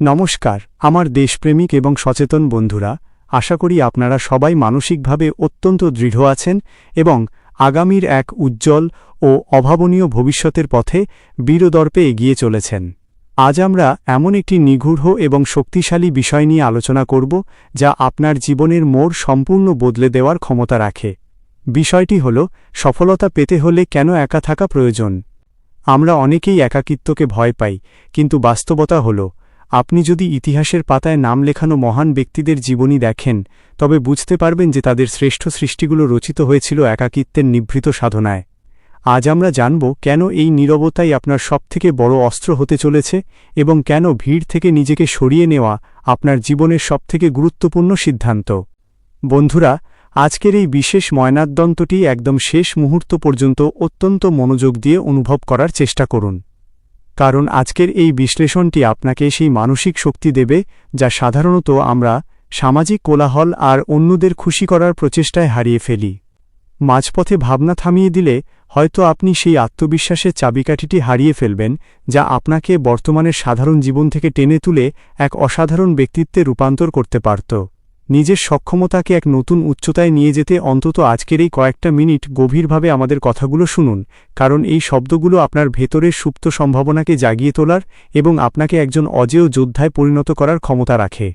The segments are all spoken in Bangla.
নমস্কার আমার দেশপ্রেমিক এবং সচেতন বন্ধুরা, আশা করি আপনারা সবাই মানসিকভাবে অত্যন্ত দৃঢ় আছেন এবং আগামীর এক উজ্জ্বল ও অভাবনীয় ভবিষ্যতের পথে বীরদর্পে এগিয়ে চলেছেন। আজ আমরা এমন একটি নিগূঢ় এবং শক্তিশালী বিষয় নিয়ে আলোচনা করব যা আপনার জীবনের মোড় সম্পূর্ণ বদলে দেওয়ার ক্ষমতা রাখে। বিষয়টি হল সফলতা পেতে হলে কেন একা থাকা প্রয়োজন। আমরা অনেকেই একাকিত্বকে ভয় পাই, কিন্তু বাস্তবতা হল আপনি যদি ইতিহাসের পাতায় নাম লেখানো মহান ব্যক্তিদের জীবনী দেখেন, তবে বুঝতে পারবেন যে তাদের শ্রেষ্ঠ সৃষ্টিগুলো রচিত হয়েছিল একাকিত্বের নিভৃত সাধনায়। আজ আমরা জানব কেন এই নীরবতাই আপনার সবথেকে বড় অস্ত্র হতে চলেছে এবং কেন ভিড় থেকে নিজেকে সরিয়ে নেওয়া আপনার জীবনের সবথেকে গুরুত্বপূর্ণ সিদ্ধান্ত। বন্ধুরা, আজকের এই বিশেষ ময়নাতদন্তটি একদম শেষ মুহূর্ত পর্যন্ত অত্যন্ত মনোযোগ দিয়ে অনুভব করার চেষ্টা করুন, কারণ আজকের এই বিশ্লেষণটি আপনাকে সেই মানসিক শক্তি দেবে যা সাধারণত আমরা সামাজিক কোলাহল আর অন্যদের খুশি করার প্রচেষ্টায় হারিয়ে ফেলি। মাঝপথে ভাবনা থামিয়ে দিলে হয়তো আপনি সেই আত্মবিশ্বাসের চাবিকাঠিটি হারিয়ে ফেলবেন যা আপনাকে বর্তমানের সাধারণ জীবন থেকে টেনে তুলে এক অসাধারণ ব্যক্তিত্বে রূপান্তর করতে পারত। নিজের সক্ষমতাকে এক নতুন উচ্চতায় নিয়ে যেতে অন্তত আজকের এই কয়েকটা মিনিট গভীরভাবে আমাদের কথাগুলো শুনুন, কারণ এই শব্দগুলো আপনার ভেতরের সুপ্ত সম্ভাবনাকে জাগিয়ে তোলার এবং আপনাকে একজন অজেয় যোদ্ধায় পরিণত করার ক্ষমতা রাখে।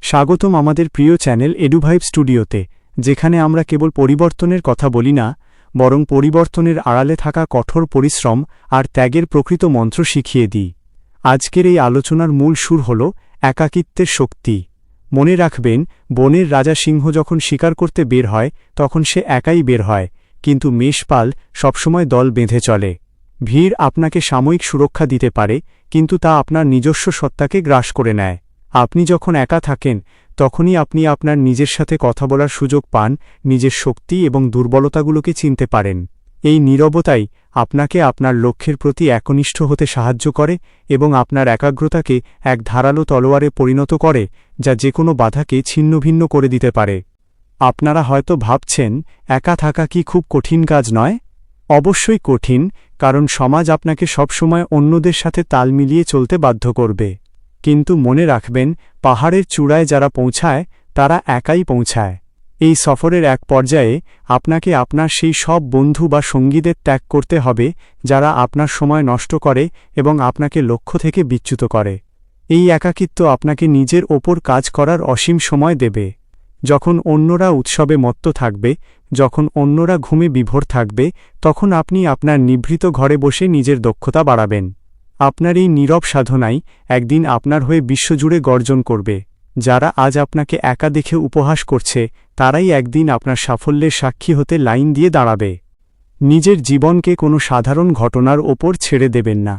স্বাগতম আমাদের প্রিয় চ্যানেল এডুভাইব স্টুডিওতে, যেখানে আমরা কেবল পরিবর্তনের কথা বলি না, বরং পরিবর্তনের আড়ালে থাকা কঠোর পরিশ্রম আর ত্যাগের প্রকৃত মন্ত্র শিখিয়ে দিই। আজকের এই আলোচনার মূল সুর হল একাকিত্বের শক্তি। মনে রাখবেন, বনের রাজা সিংহ যখন শিকার করতে বের হয় তখন সে একাই বের হয়, কিন্তু মেষপাল সবসময় দল বেঁধে চলে। ভিড় আপনাকে সাময়িক সুরক্ষা দিতে পারে, কিন্তু তা আপনার নিজস্ব সত্তাকে গ্রাস করে নেয়। আপনি যখন একা থাকেন তখনই আপনি আপনার নিজের সাথে কথা বলার সুযোগ পান, নিজের শক্তি এবং দুর্বলতাগুলোকে চিনতে পারেন। এই নীরবতাই আপনাকে আপনার লক্ষ্যের প্রতি একনিষ্ঠ হতে সাহায্য করে এবং আপনার একাগ্রতাকে এক ধারালো তলোয়ারে পরিণত করে যা যেকোনো বাধাকে ছিন্নভিন্ন করে দিতে পারে। আপনারা হয়তো ভাবছেন, একা থাকা কি খুব কঠিন কাজ নয়? অবশ্যই কঠিন, কারণ সমাজ আপনাকে সবসময় অন্যদের সাথে তাল মিলিয়ে চলতে বাধ্য করবে। কিন্তু মনে রাখবেন, পাহাড়ের চূড়ায় যারা পৌঁছায় তারা একাই পৌঁছায়। এই সফরের এক পর্যায়ে আপনাকে আপনার সেই সব বন্ধু বা সঙ্গীদের ত্যাগ করতে হবে যারা আপনার সময় নষ্ট করে এবং আপনাকে লক্ষ্য থেকে বিচ্যুত করে। এই একাকিত্ব আপনাকে নিজের ওপর কাজ করার অসীম সময় দেবে। যখন অন্যরা উৎসবে মত্ত থাকবে, যখন অন্যরা ঘুমে বিভোর থাকবে, তখন আপনি আপনার নিভৃত ঘরে বসে নিজের দক্ষতা বাড়াবেন। আপনার এই নীরব সাধনাই একদিন আপনার হয়ে বিশ্বজুড়ে গর্জন করবে। যারা আজ আপনাকে একা দেখে উপহাস করছে, তারাই একদিন আপনার সাফল্যের সাক্ষী হতে লাইন দিয়ে দাঁড়াবে। নিজের জীবনকে কোনো সাধারণ ঘটনার ওপর ছেড়ে দেবেন না।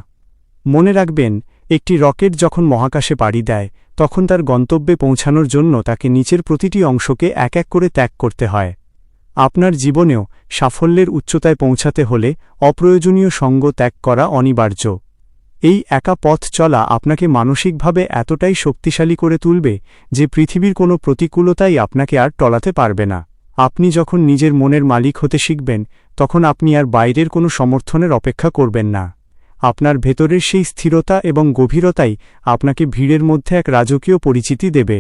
মনে রাখবেন, একটি রকেট যখন মহাকাশে পাড়ি দেয় তখন তার গন্তব্যে পৌঁছানোর জন্য তাকে নিচের প্রতিটি অংশকে এক এক করে ত্যাগ করতে হয়। আপনার জীবনেও সাফল্যের উচ্চতায় পৌঁছাতে হলে অপ্রয়োজনীয় সঙ্গ ত্যাগ করা অনিবার্য। এই একা পথ চলা আপনাকে মানসিকভাবে এতটাই শক্তিশালী করে তুলবে যে পৃথিবীর কোনো প্রতিকূলতাই আপনাকে আর টলাতে পারবে না। আপনি যখন নিজের মনের মালিক হতে শিখবেন, তখন আপনি আর বাইরের কোনো সমর্থনের অপেক্ষা করবেন না। আপনার ভেতরের সেই স্থিরতা এবং গভীরতাই আপনাকে ভিড়ের মধ্যে এক রাজকীয় পরিচিতি দেবে।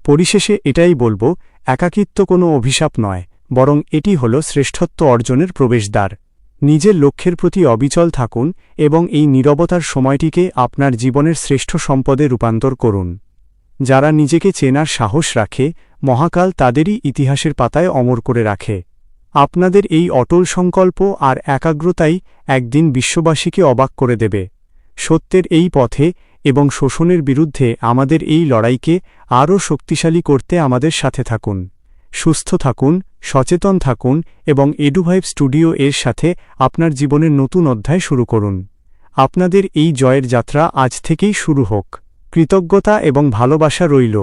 পরিশেষে এটাই বলব, একাকিত্ব কোনো অভিশাপ নয়, বরং এটি হল শ্রেষ্ঠত্ব অর্জনের প্রবেশদ্বার। নিজের লক্ষ্যের প্রতি অবিচল থাকুন এবং এই নীরবতার সময়টিকে আপনার জীবনের শ্রেষ্ঠ সম্পদে রূপান্তর করুন। যারা নিজেকে চেনার সাহস রাখে, মহাকাল তাদেরই ইতিহাসের পাতায় অমর করে রাখে। আপনাদের এই অটল সংকল্প আর একাগ্রতাই একদিন বিশ্ববাসীকে অবাক করে দেবে। সত্যের এই পথে এবং শোষণের বিরুদ্ধে আমাদের এই লড়াইকে আরও শক্তিশালী করতে আমাদের সাথে থাকুন। সুস্থ থাকুন, সচেতন থাকুন এবং এডুভাইব স্টুডিও এর সাথে আপনার জীবনের নতুন অধ্যায় শুরু করুন। আপনাদের এই জয়ের যাত্রা আজ থেকেই শুরু হোক। কৃতজ্ঞতা এবং ভালোবাসা রইল।